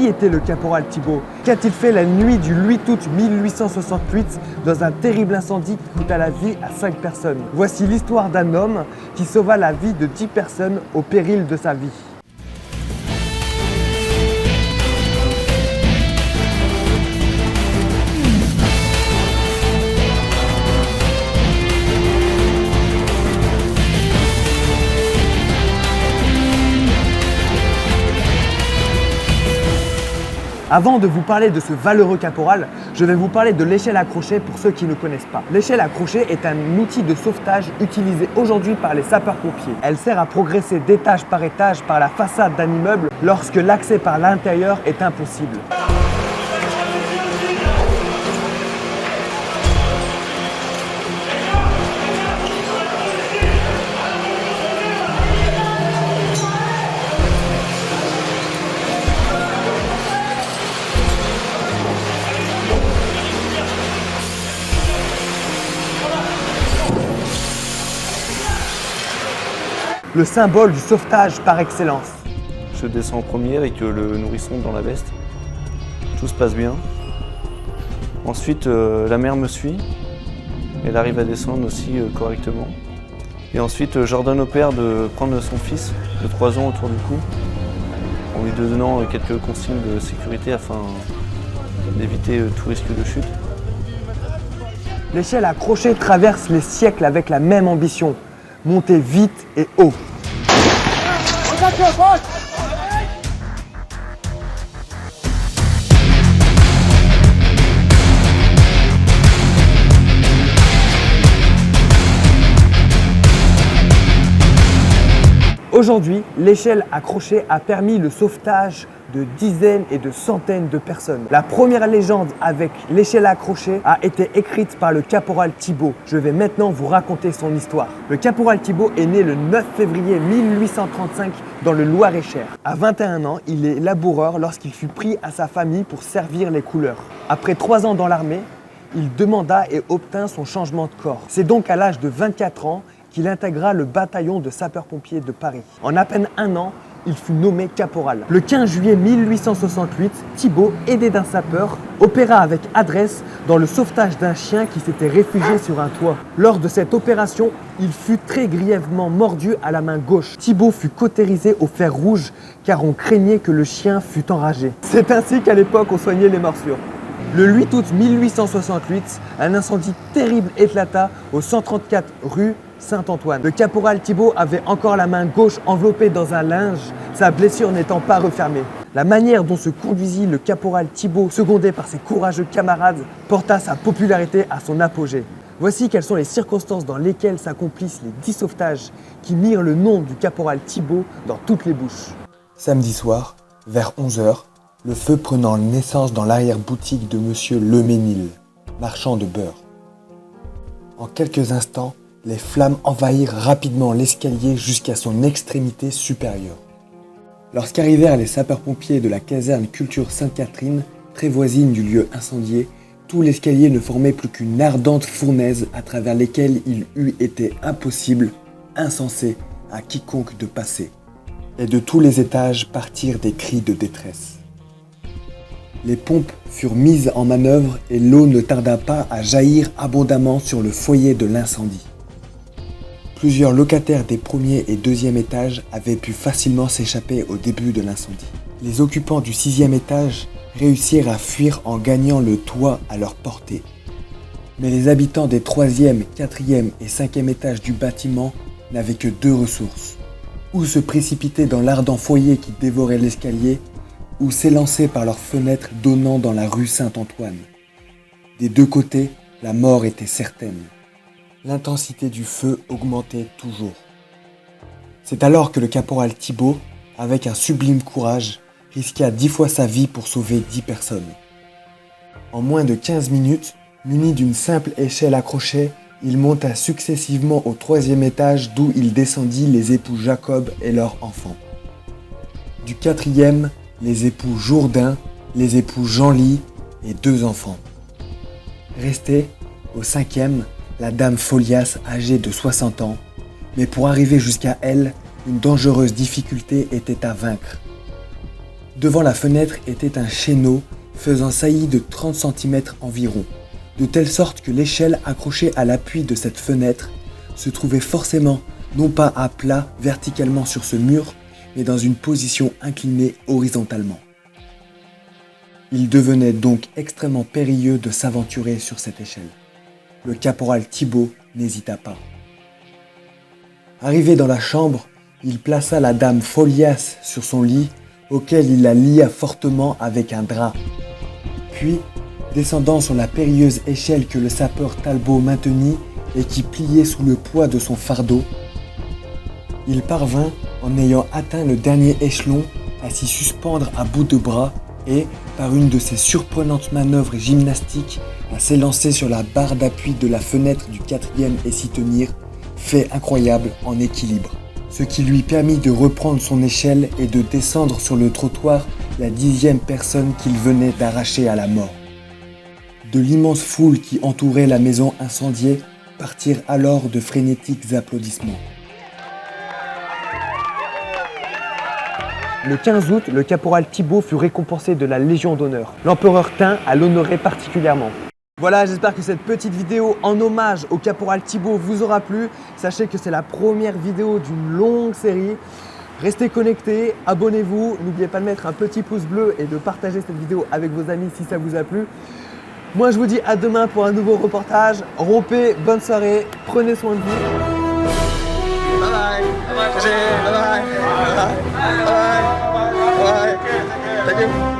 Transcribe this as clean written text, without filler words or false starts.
qui était le caporal Thibault? Qu'a-t-il fait la nuit du 8 août 1868 dans un terrible incendie qui coûta la vie à 5 personnes? Voici l'histoire d'un homme qui sauva la vie de 10 personnes au péril de sa vie. Avant de vous parler de ce valeureux caporal, je vais vous parler de l'échelle à crochet pour ceux qui ne connaissent pas. L'échelle à crochet est un outil de sauvetage utilisé aujourd'hui par les sapeurs-pompiers. Elle sert à progresser d'étage par étage par la façade d'un immeuble lorsque l'accès par l'intérieur est impossible. Le symbole du sauvetage par excellence. Je descends en premier avec le nourrisson dans la veste. Tout se passe bien. Ensuite, la mère me suit. Elle arrive à descendre aussi correctement. Et ensuite, j'ordonne au père de prendre son fils de 3 ans autour du cou, en lui donnant quelques consignes de sécurité afin d'éviter tout risque de chute. L'échelle à crochet traverse les siècles avec la même ambition. Monter vite et haut. Aujourd'hui, l'échelle à crochet a permis le sauvetage de dizaines et de centaines de personnes. La première légende avec l'échelle à crochet a été écrite par le caporal Thibault. Je vais maintenant vous raconter son histoire. Le caporal Thibault est né le 9 février 1835 dans le Loir-et-Cher. À 21 ans, il est laboureur lorsqu'il fut pris à sa famille pour servir les couleurs. Après 3 ans dans l'armée, il demanda et obtint son changement de corps. C'est donc à l'âge de 24 ans qu'il intégra le bataillon de sapeurs-pompiers de Paris. En à peine 1 an, il fut nommé caporal. Le 15 juillet 1868, Thibault, aidé d'un sapeur, opéra avec adresse dans le sauvetage d'un chien qui s'était réfugié sur un toit. Lors de cette opération, il fut très grièvement mordu à la main gauche. Thibault fut cautérisé au fer rouge car on craignait que le chien fût enragé. C'est ainsi qu'à l'époque on soignait les morsures. Le 8 août 1868, un incendie terrible éclata au 134 rue Saint-Antoine. Le caporal Thibault avait encore la main gauche enveloppée dans un linge, sa blessure n'étant pas refermée. La manière dont se conduisit le caporal Thibault, secondé par ses courageux camarades, porta sa popularité à son apogée. Voici quelles sont les circonstances dans lesquelles s'accomplissent les 10 sauvetages qui mirent le nom du caporal Thibault dans toutes les bouches. Samedi soir, vers 11h, le feu prenant naissance dans l'arrière-boutique de monsieur Leménil, marchand de beurre. En quelques instants, les flammes envahirent rapidement l'escalier jusqu'à son extrémité supérieure. Lorsqu'arrivèrent les sapeurs-pompiers de la caserne Culture Sainte-Catherine, très voisine du lieu incendié, tout l'escalier ne formait plus qu'une ardente fournaise à travers lesquelles il eût été impossible, insensé, à quiconque de passer. Et de tous les étages partirent des cris de détresse. Les pompes furent mises en manœuvre et l'eau ne tarda pas à jaillir abondamment sur le foyer de l'incendie. Plusieurs locataires des premiers et deuxième étages avaient pu facilement s'échapper au début de l'incendie. Les occupants du 6e étage réussirent à fuir en gagnant le toit à leur portée. Mais les habitants des 3e, 4e et 5e étages du bâtiment n'avaient que 2 ressources. Ou se précipiter dans l'ardent foyer qui dévorait l'escalier, ou s'élancer par leurs fenêtres donnant dans la rue Saint-Antoine. Des 2 côtés, la mort était certaine. L'intensité du feu augmentait toujours. C'est alors que le caporal Thibault, avec un sublime courage, risqua 10 fois sa vie pour sauver 10 personnes. En moins de 15 minutes, muni d'une simple échelle à crochet, il monta successivement au 3e étage d'où il descendit les époux Jacob et leurs enfants. Du 4e, les époux Jourdain, les époux Genlis et 2 enfants. Restait, au 5e, la dame Folias âgée de 60 ans, mais pour arriver jusqu'à elle, une dangereuse difficulté était à vaincre. Devant la fenêtre était un chéneau faisant saillie de 30 cm environ, de telle sorte que l'échelle accrochée à l'appui de cette fenêtre se trouvait forcément non pas à plat verticalement sur ce mur, mais dans une position inclinée horizontalement. Il devenait donc extrêmement périlleux de s'aventurer sur cette échelle. Le caporal Thibault n'hésita pas. Arrivé dans la chambre, il plaça la dame Folias sur son lit, auquel il la lia fortement avec un drap. Puis, descendant sur la périlleuse échelle que le sapeur Talbot maintenit et qui pliait sous le poids de son fardeau, il parvint, en ayant atteint le dernier échelon, à s'y suspendre à bout de bras et, par une de ces surprenantes manœuvres gymnastiques, à s'élancer sur la barre d'appui de la fenêtre du 4e et s'y tenir, fait incroyable en équilibre. Ce qui lui permit de reprendre son échelle et de descendre sur le trottoir la 10e personne qu'il venait d'arracher à la mort. De l'immense foule qui entourait la maison incendiée partirent alors de frénétiques applaudissements. Le 15 août, le caporal Thibault fut récompensé de la Légion d'honneur. L'empereur tint à l'honorer particulièrement. Voilà, j'espère que cette petite vidéo en hommage au caporal Thibault vous aura plu. Sachez que c'est la première vidéo d'une longue série. Restez connectés, abonnez-vous, n'oubliez pas de mettre un petit pouce bleu et de partager cette vidéo avec vos amis si ça vous a plu. Moi je vous dis à demain pour un nouveau reportage. Rompez, bonne soirée, prenez soin de vous. Bye bye. Bye bye. Bye bye. Bye bye. Bye bye. Thank you.